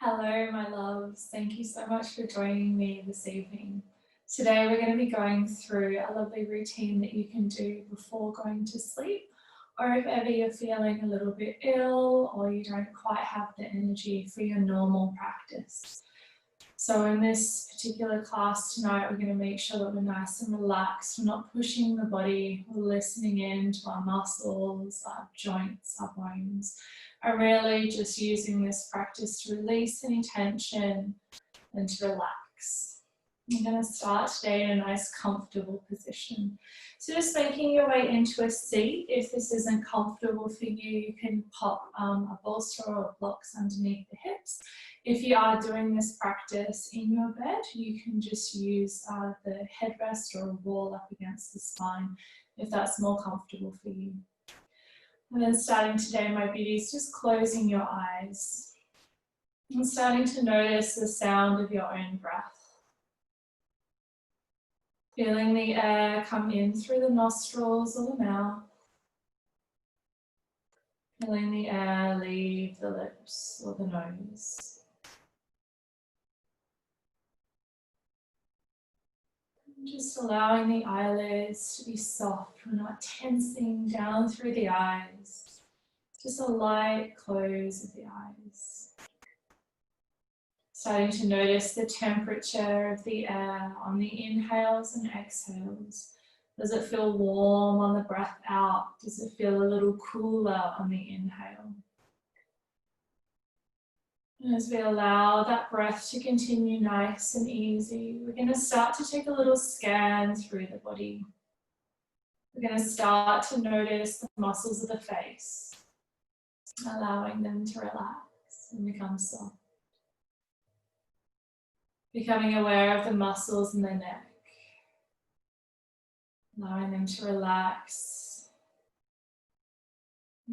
Hello, my loves. Thank you so much for joining me this evening. Today, we're going to be going through a lovely routine that you can do before going to sleep, or if ever you're feeling a little bit ill or you don't quite have the energy for your normal practice. So in this particular class tonight, we're going to make sure that we're nice and relaxed. We're not pushing the body, we're listening in to our muscles, our joints, our bones. I'm really just using this practice to release any tension and to relax. I'm going to start today in a nice comfortable position. So just making your way into a seat. If this isn't comfortable for you, you can pop a bolster or blocks underneath the hips. If you are doing this practice in your bed, you can just use the headrest or a wall up against the spine if that's more comfortable for you. And then starting today, my beauties, just closing your eyes and starting to notice the sound of your own breath. Feeling the air come in through the nostrils or the mouth. Feeling the air leave the lips or the nose. Just allowing the eyelids to be soft. We're not tensing down through the eyes. Just a light close of the eyes. Starting to notice the temperature of the air on the inhales and exhales. Does it feel warm on the breath out? Does it feel a little cooler on the inhale? And as we allow that breath to continue nice and easy, we're going to start to take a little scan through the body. We're going to start to notice the muscles of the face, allowing them to relax and become soft. Becoming aware of the muscles in the neck, allowing them to relax.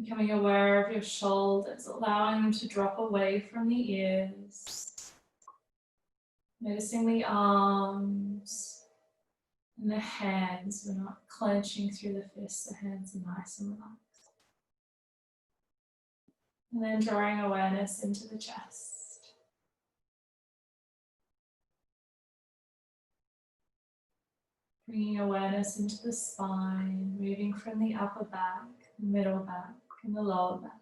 Becoming aware of your shoulders, allowing them to drop away from the ears. Noticing the arms and the hands. We're not clenching through the fists, the hands are nice and relaxed. And then drawing awareness into the chest. Bringing awareness into the spine, moving from the upper back, the middle back, and the lower back.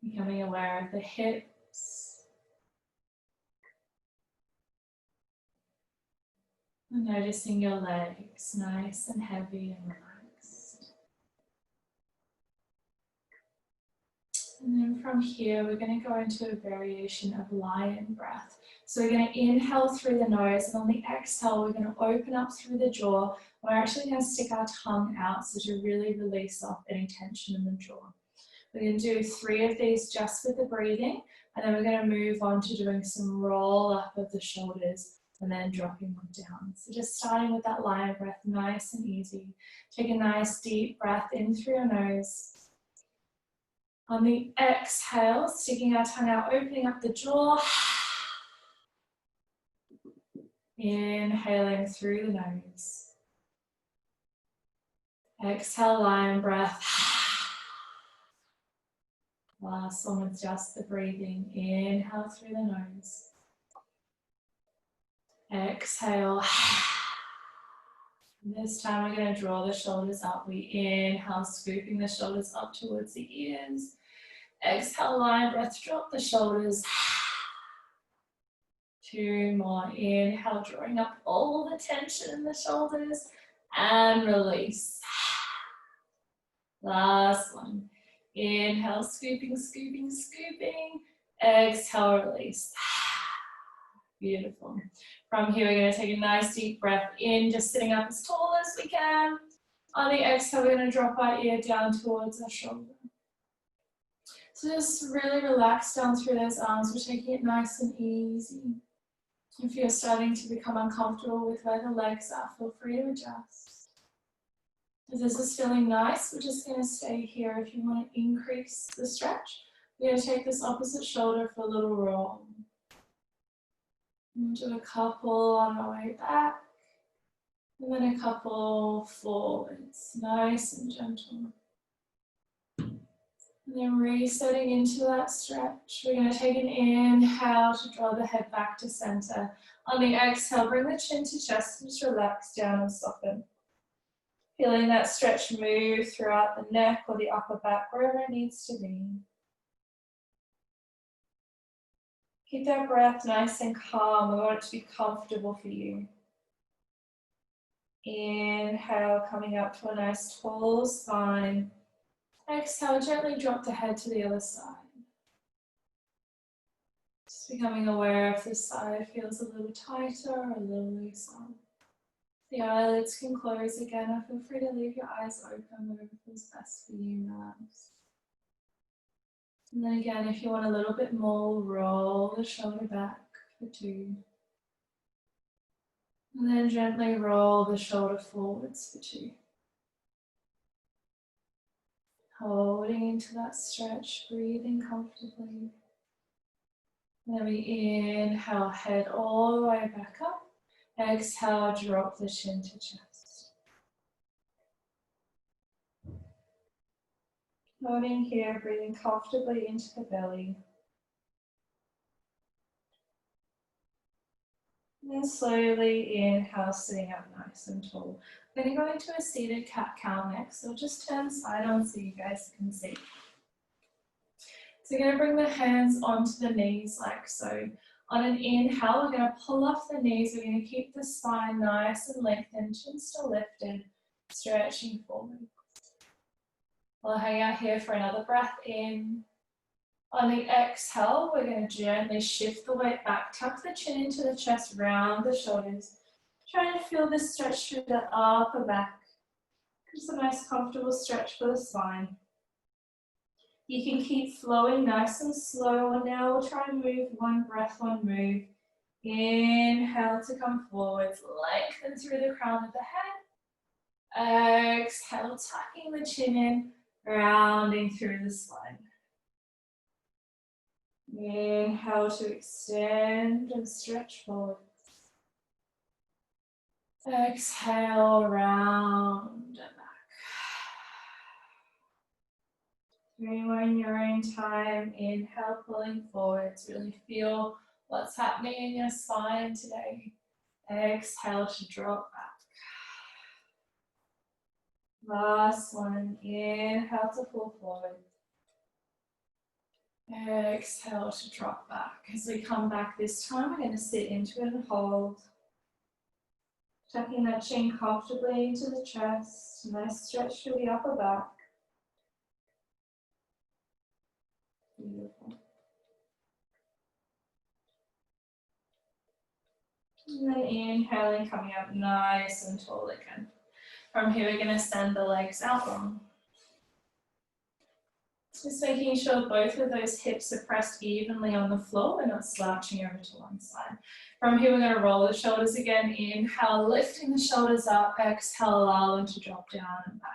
Becoming aware of the hips. And noticing your legs, nice and heavy and relaxed. And then from here, we're going to go into a variation of lion breath. So we're going to inhale through the nose, and on the exhale, we're going to open up through the jaw. We're actually going to stick our tongue out so to really release off any tension in the jaw. We're going to do 3 of these just with the breathing, and then we're going to move on to doing some roll up of the shoulders and then dropping them down. So just starting with that lion breath, nice and easy. Take a nice deep breath in through your nose. On the exhale, sticking our tongue out, opening up the jaw. Inhaling through the nose. Exhale, lion breath. Last one with just the breathing. Inhale through the nose. Exhale. And this time we're going to draw the shoulders up. We inhale, scooping the shoulders up towards the ears. Exhale, lion breath, drop the shoulders. 2 more. Inhale, drawing up all the tension in the shoulders. And release. Last one. Inhale, scooping, scooping, scooping. Exhale, release. Beautiful. From here, we're going to take a nice deep breath in, just sitting up as tall as we can. On the exhale, we're going to drop our ear down towards our shoulder. So just really relax down through those arms. We're taking it nice and easy. If you're starting to become uncomfortable with where the legs are, feel free to adjust. If this is feeling nice, we're just going to stay here. If you want to increase the stretch, we're going to take this opposite shoulder for a little roll. And do a couple on our way back, and then a couple forwards, nice and gentle. And then resetting into that stretch. We're going to take an inhale to draw the head back to center. On the exhale, bring the chin to chest and just relax down and soften. Feeling that stretch move throughout the neck or the upper back, wherever it needs to be. Keep that breath nice and calm. We want it to be comfortable for you. Inhale, coming up to a nice tall spine. Exhale, gently drop the head to the other side. Just becoming aware if this side feels a little tighter or a little looser. The eyelids can close again, or feel free to leave your eyes open, whatever feels best for you now. And then again, if you want a little bit more, roll the shoulder back for 2. And then gently roll the shoulder forwards for 2. Holding into that stretch, breathing comfortably. Then we inhale, head all the way back up. Exhale, drop the chin to chest. Holding here, breathing comfortably into the belly. And slowly inhale, sitting up nice and tall. I'm going to go into a seated cat-cow next, so just turn side on so you guys can see. So you're going to bring the hands onto the knees like so. On an inhale, we're going to pull off the knees. We're going to keep the spine nice and lengthened, chin still lifted, stretching forward. We'll hang out here for another breath in. On the exhale, we're going to gently shift the weight back, tuck the chin into the chest, round the shoulders. Try to feel this stretch through the upper back. Just a nice comfortable stretch for the spine. You can keep flowing nice and slow, and now we'll try and move one breath, one move. Inhale to come forwards, lengthen through the crown of the head. Exhale, tucking the chin in, rounding through the spine. Inhale to extend and stretch forward. Exhale, round and back. 3 more in your own time. Inhale, pulling forwards. Really feel what's happening in your spine today. Exhale to drop back. Last one. Inhale to pull forward. Exhale to drop back. As we come back this time, we're going to sit into it and hold. Tucking that chin comfortably into the chest. Nice stretch through the upper back. Beautiful. And then inhaling, coming up nice and tall again. From here, we're going to send the legs out long. Just making sure both of those hips are pressed evenly on the floor. We're not slouching over to one side. From here, we're going to roll the shoulders again. Inhale, lifting the shoulders up. Exhale, allow them to drop down and back.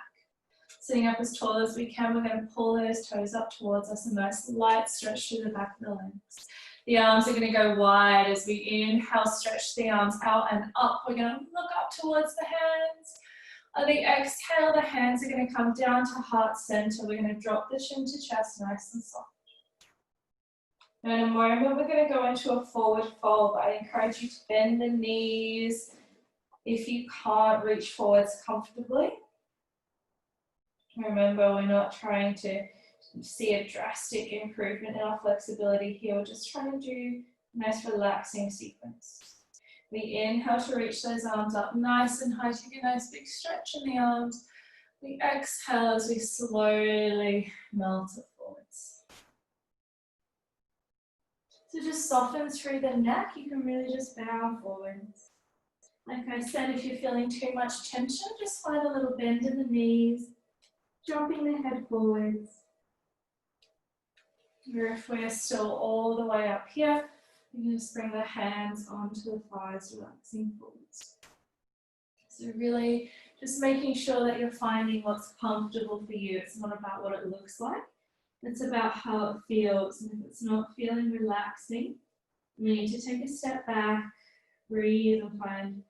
Sitting up as tall as we can, we're going to pull those toes up towards us. A nice light stretch through the back of the legs. The arms are going to go wide as we inhale, stretch the arms out and up. We're going to look up towards the hands. On the exhale, the hands are going to come down to heart center. We're going to drop the chin to chest, nice and soft. Now in a moment, we're going to go into a forward fold, but I encourage you to bend the knees if you can't reach forwards comfortably. Remember, we're not trying to see a drastic improvement in our flexibility here. We're just trying to do a nice relaxing sequence. We inhale to reach those arms up nice and high. Take a nice big stretch in the arms. We exhale as we slowly melt it forwards. So just soften through the neck. You can really just bow forwards. Like I said, if you're feeling too much tension, just find a little bend in the knees, dropping the head forwards. Or if we're still all the way up here, you can just bring the hands onto the thighs, relaxing forwards. So really just making sure that you're finding what's comfortable for you. It's not about what it looks like. It's about how it feels. And if it's not feeling relaxing, you need to take a step back, breathe, and find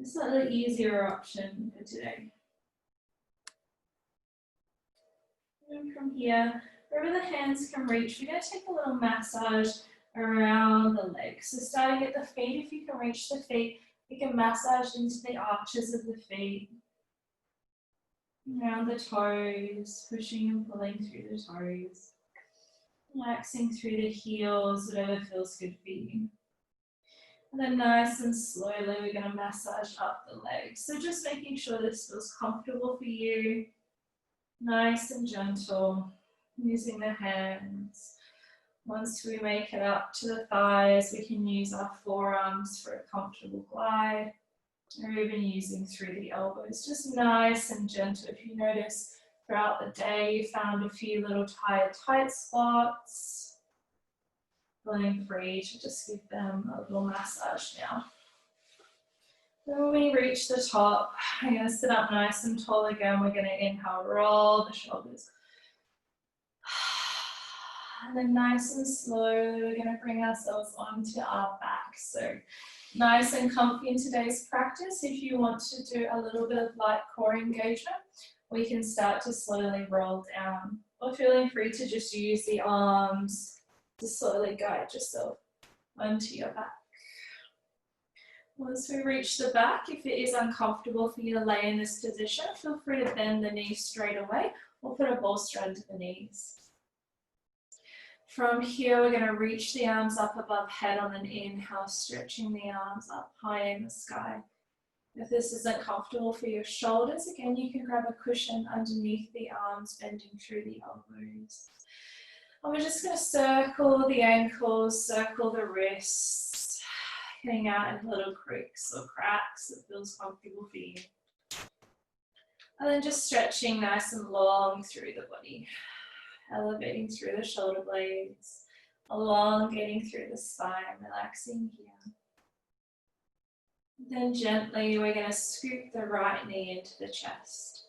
a slightly easier option for today. And from here, wherever the hands can reach, we're going to take a little massage around the legs. So starting at the feet, if you can reach the feet, you can massage into the arches of the feet, around the toes, pushing and pulling through the toes, relaxing through the heels, whatever feels good for you. And then nice and slowly, we're going to massage up the legs. So just making sure this feels comfortable for you, nice and gentle, using the hands. Once we make it up to the thighs, we can use our forearms for a comfortable glide, or even using through the elbows, just nice and gentle. If you notice throughout the day you found a few little tight spots, feeling free to just give them a little massage now. Then when we reach the top, I'm going to sit up nice and tall again. We're going to inhale, roll the shoulders. And then nice and slowly, we're going to bring ourselves onto our back. So nice and comfy in today's practice. If you want to do a little bit of light core engagement, we can start to slowly roll down. Or feeling free to just use the arms to slowly guide yourself onto your back. Once we reach the back, if it is uncomfortable for you to lay in this position, feel free to bend the knees straight away or put a bolster under the knees. From here, we're going to reach the arms up above head on an inhale, stretching the arms up high in the sky. If this isn't comfortable for your shoulders, again, you can grab a cushion underneath the arms, bending through the elbows. And we're just going to circle the ankles, circle the wrists, getting out in little creaks or cracks that feels comfortable for you. And then just stretching nice and long through the body. Elevating through the shoulder blades, elongating through the spine, relaxing here. Then gently, we're going to scoop the right knee into the chest.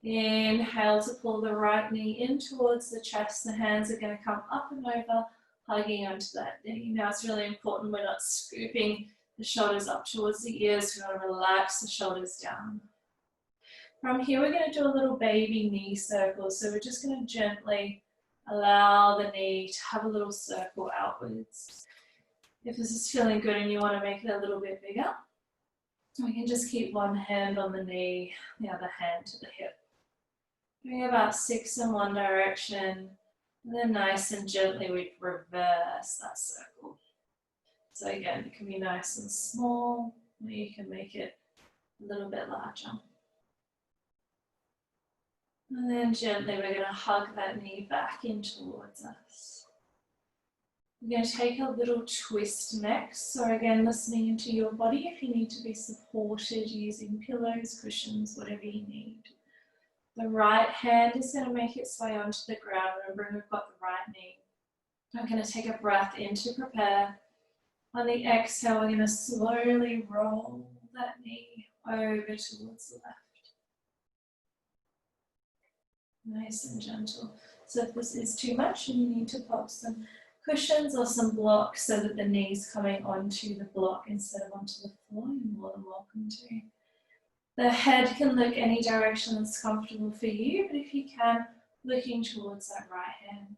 Inhale to pull the right knee in towards the chest. The hands are going to come up and over, hugging onto that knee. Now it's really important we're not scooping the shoulders up towards the ears. We want to relax the shoulders down. From here, we're going to do a little baby knee circle. So we're just going to gently allow the knee to have a little circle outwards. If this is feeling good and you want to make it a little bit bigger, we can just keep one hand on the knee, the other hand to the hip. Doing about 6 in one direction, and then nice and gently we reverse that circle. So again, it can be nice and small, or you can make it a little bit larger. And then gently we're going to hug that knee back in towards us. We're going to take a little twist next. So again, listening into your body if you need to be supported using pillows, cushions, whatever you need. The right hand is going to make its way onto the ground. Remember, we've got the right knee. I'm going to take a breath in to prepare. On the exhale, we're going to slowly roll that knee over towards the left. Nice and gentle. So if this is too much and you need to pop some cushions or some blocks so that the knee's coming onto the block instead of onto the floor, you're more than welcome to. The head can look any direction that's comfortable for you, but if you can, looking towards that right hand.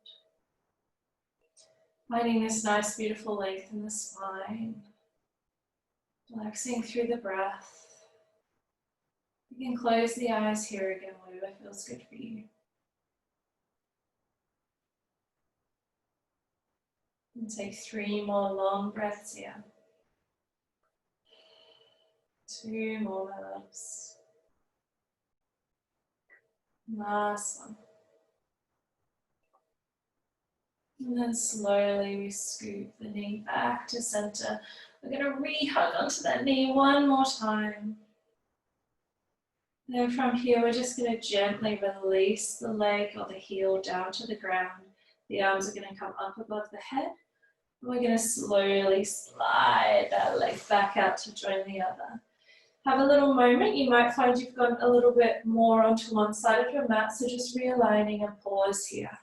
Finding this nice, beautiful length in the spine. Relaxing through the breath. You can close the eyes here again, whatever feels good for you. And take 3 more long breaths here. 2 more, my loves. Last one. And then slowly we scoop the knee back to center. We're going to re-hug onto that knee one more time. Then from here, we're just going to gently release the leg or the heel down to the ground. The arms are going to come up above the head. And we're going to slowly slide that leg back out to join the other. Have a little moment. You might find you've gone a little bit more onto one side of your mat, so just realigning and pause here.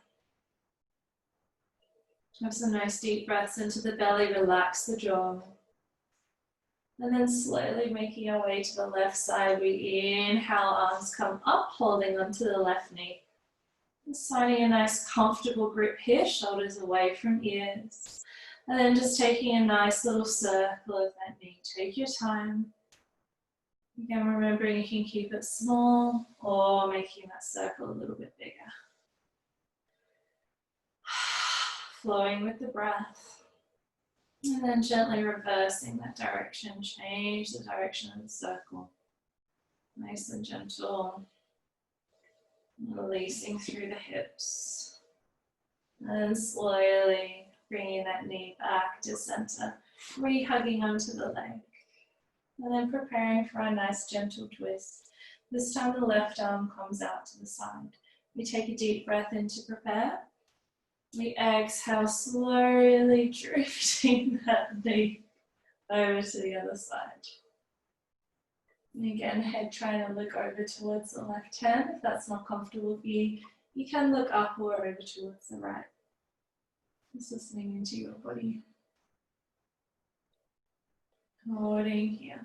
Have some nice deep breaths into the belly, relax the jaw. And then slowly making our way to the left side, we inhale, arms come up, holding onto the left knee. Just finding a nice comfortable grip here, shoulders away from ears. And then just taking a nice little circle of that knee. Take your time. Again, remembering you can keep it small or making that circle a little bit bigger. Flowing with the breath. And then gently reversing that direction. Change the direction of the circle. Nice and gentle. Releasing through the hips. And slowly bringing that knee back to center. Re-hugging onto the leg. And then preparing for a nice gentle twist. This time the left arm comes out to the side. We take a deep breath in to prepare. We exhale, slowly drifting that knee over to the other side. And again, head trying to look over towards the left hand. If that's not comfortable for you, you can look up or over towards the right. Just listening into your body. Holding here.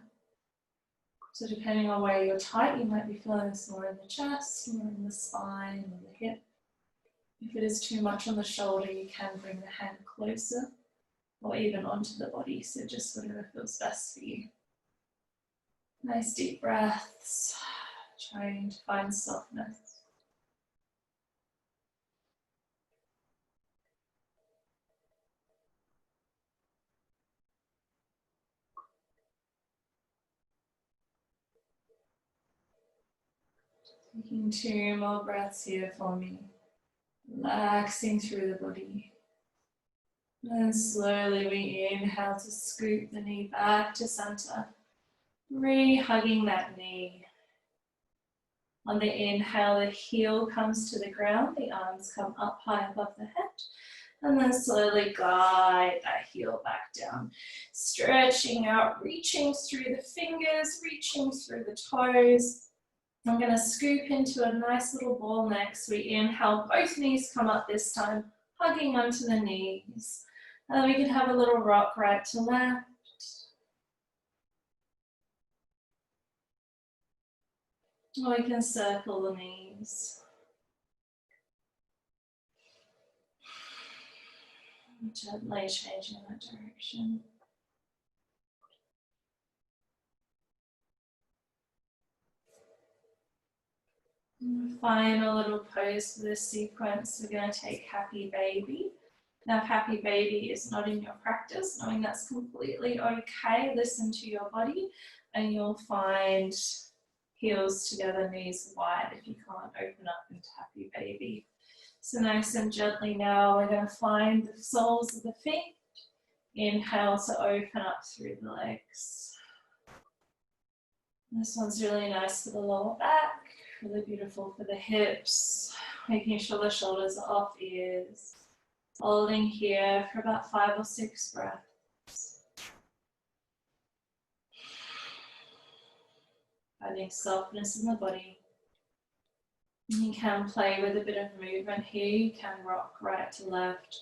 So depending on where you're tight, you might be feeling this more in the chest, more in the spine, or the hip. If it is too much on the shoulder, you can bring the hand closer or even onto the body, so just whatever feels best for you. Nice deep breaths, trying to find softness. Taking 2 more breaths here for me. Relaxing through the body. And slowly we inhale to scoop the knee back to center. Re-hugging that knee. On the inhale, the heel comes to the ground, the arms come up high above the head, and then slowly glide that heel back down. Stretching out, reaching through the fingers, reaching through the toes. I'm going to scoop into a nice little ball next. We inhale, both knees come up this time, hugging onto the knees. And then we can have a little rock right to left. Or we can circle the knees. Gently changing that direction. Final little pose for this sequence. We're going to take Happy Baby. Now, if Happy Baby is not in your practice, knowing that's completely okay, listen to your body and you'll find heels together, knees wide if you can't open up into Happy Baby. So nice and gently now, we're going to find the soles of the feet. Inhale to open up through the legs. This one's really nice for the lower back, really beautiful for the hips, making sure the shoulders are off ears. Holding here for about 5 or 6 breaths. Finding softness in the body. You can play with a bit of movement here. You can rock right to left,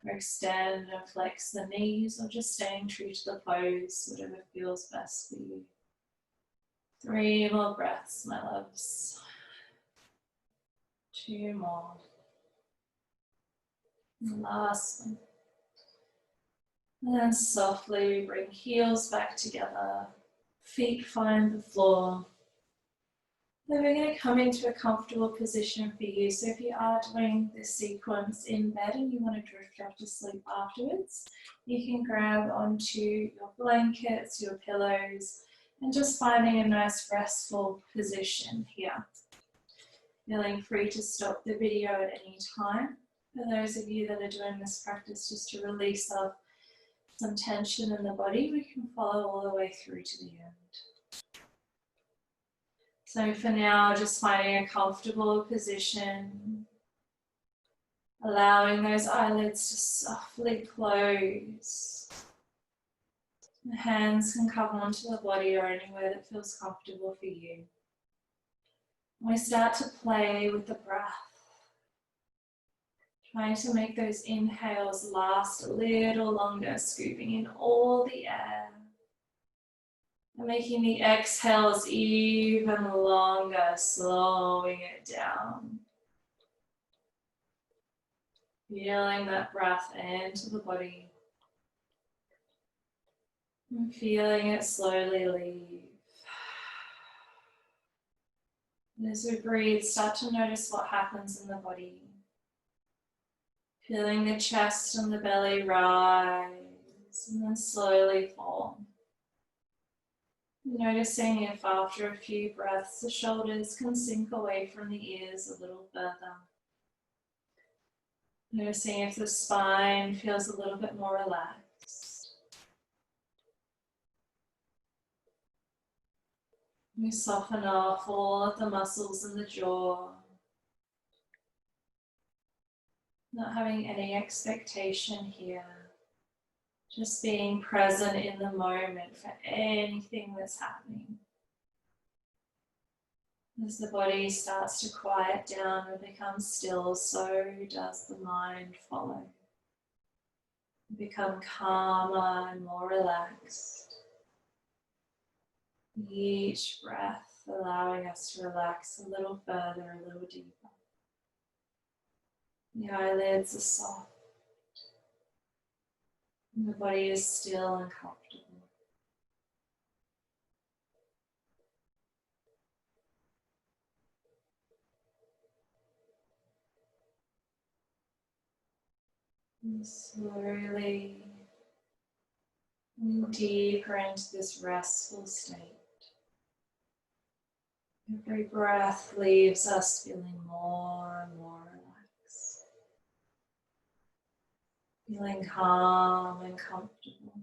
or extend and flex the knees, or just staying true to the pose, whatever feels best for you. 3 more breaths, my loves. 2 more. And last one. And then softly we bring heels back together. Feet find the floor. Then we're going to come into a comfortable position for you. So if you are doing this sequence in bed and you want to drift off to sleep afterwards, you can grab onto your blankets, your pillows, and just finding a nice restful position here. Feeling free to stop the video at any time. For those of you that are doing this practice just to release up some tension in the body, we can follow all the way through to the end. So for now, just finding a comfortable position, allowing those eyelids to softly close. The hands can come onto the body or anywhere that feels comfortable for you. We start to play with the breath, trying to make those inhales last a little longer, scooping in all the air. And making the exhales even longer, slowing it down. Feeling that breath into the body and feeling it slowly leave. And as we breathe, start to notice what happens in the body. Feeling the chest and the belly rise and then slowly fall. Noticing if after a few breaths the shoulders can sink away from the ears a little further. Noticing if the spine feels a little bit more relaxed. We soften off all of the muscles in the jaw. Not having any expectation here. Just being present in the moment for anything that's happening. As the body starts to quiet down and become still, so does the mind follow. Become calmer and more relaxed. Each breath allowing us to relax a little further, a little deeper. The eyelids are soft. And the body is still and comfortable. And slowly deeper into this restful state. Every breath leaves us feeling more and more relaxed. Feeling calm and comfortable.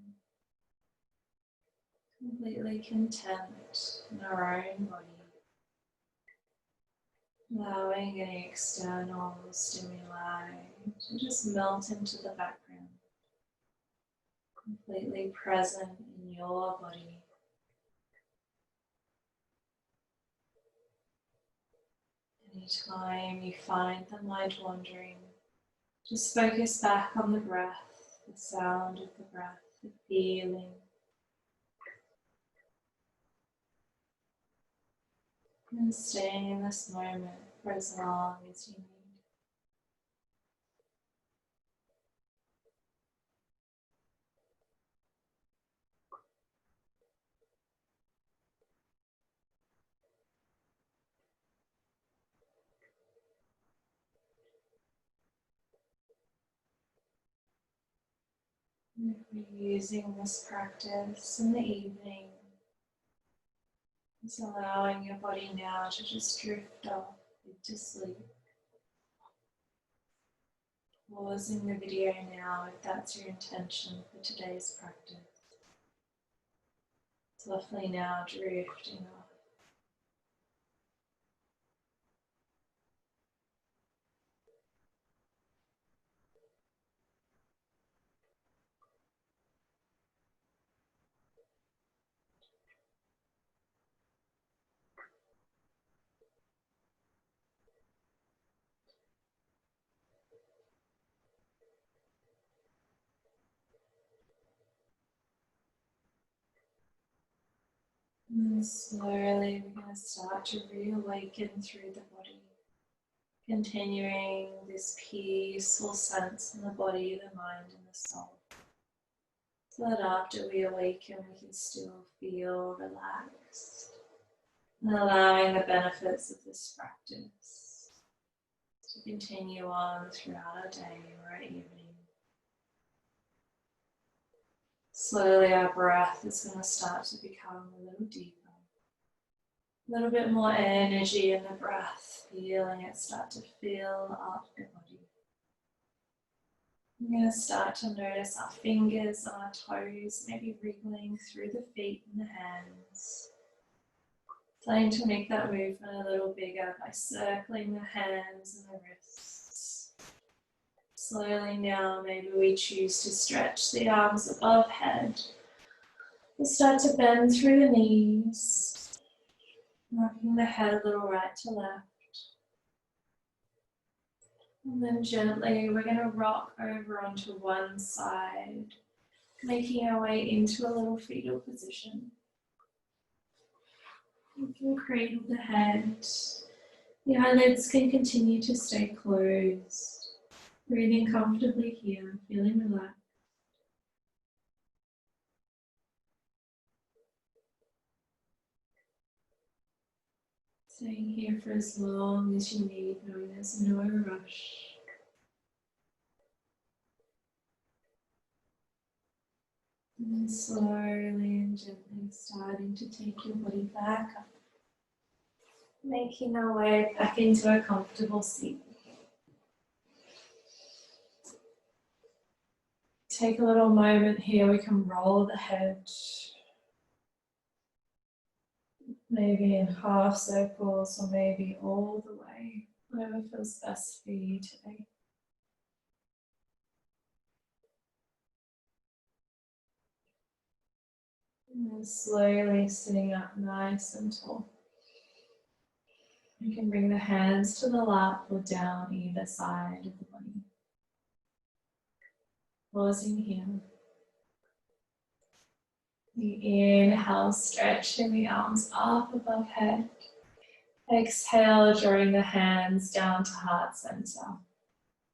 Completely content in our own body. Allowing any external stimuli to just melt into the background. Completely present in your body. Anytime you find the mind wandering, just focus back on the breath, the sound of the breath, the feeling. And staying in this moment for as long as you need. If we're using this practice in the evening, it's allowing your body now to just drift off into sleep. Pausing the video now if that's your intention for today's practice. Softly now drifting off. And slowly we're going to start to reawaken through the body. Continuing this peaceful sense in the body, the mind and the soul. So that after we awaken we can still feel relaxed. And allowing the benefits of this practice to continue on throughout our day or our evening. Slowly our breath is going to start to become a little deeper. A little bit more energy in the breath, feeling it start to fill up the body. We're going to start to notice our fingers and our toes maybe wriggling through the feet and the hands. Starting to make that movement a little bigger by circling the hands and the wrists. Slowly now, maybe we choose to stretch the arms above head. We'll start to bend through the knees, rocking the head a little right to left. And then gently we're going to rock over onto one side, making our way into a little fetal position. You can cradle the head. The eyelids can continue to stay closed. Breathing comfortably here, feeling relaxed. Staying here for as long as you need, knowing there's no rush. And slowly and gently starting to take your body back up. Making our way back into a comfortable seat. Take a little moment here, we can roll the head. Maybe in half circles or maybe all the way, whatever feels best for you today. And then slowly sitting up nice and tall. You can bring the hands to the lap or down either side of the body. Pausing here. The inhale, stretching the arms up above head. Exhale, drawing the hands down to heart center.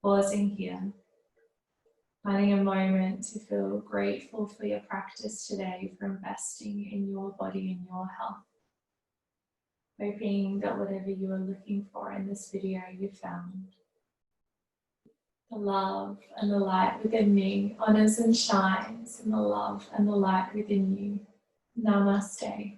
Pausing here. Finding a moment to feel grateful for your practice today, for investing in your body and your health. Hoping that whatever you are looking for in this video you found. The love and the light within me honors and shines in the love and the light within you. Namaste.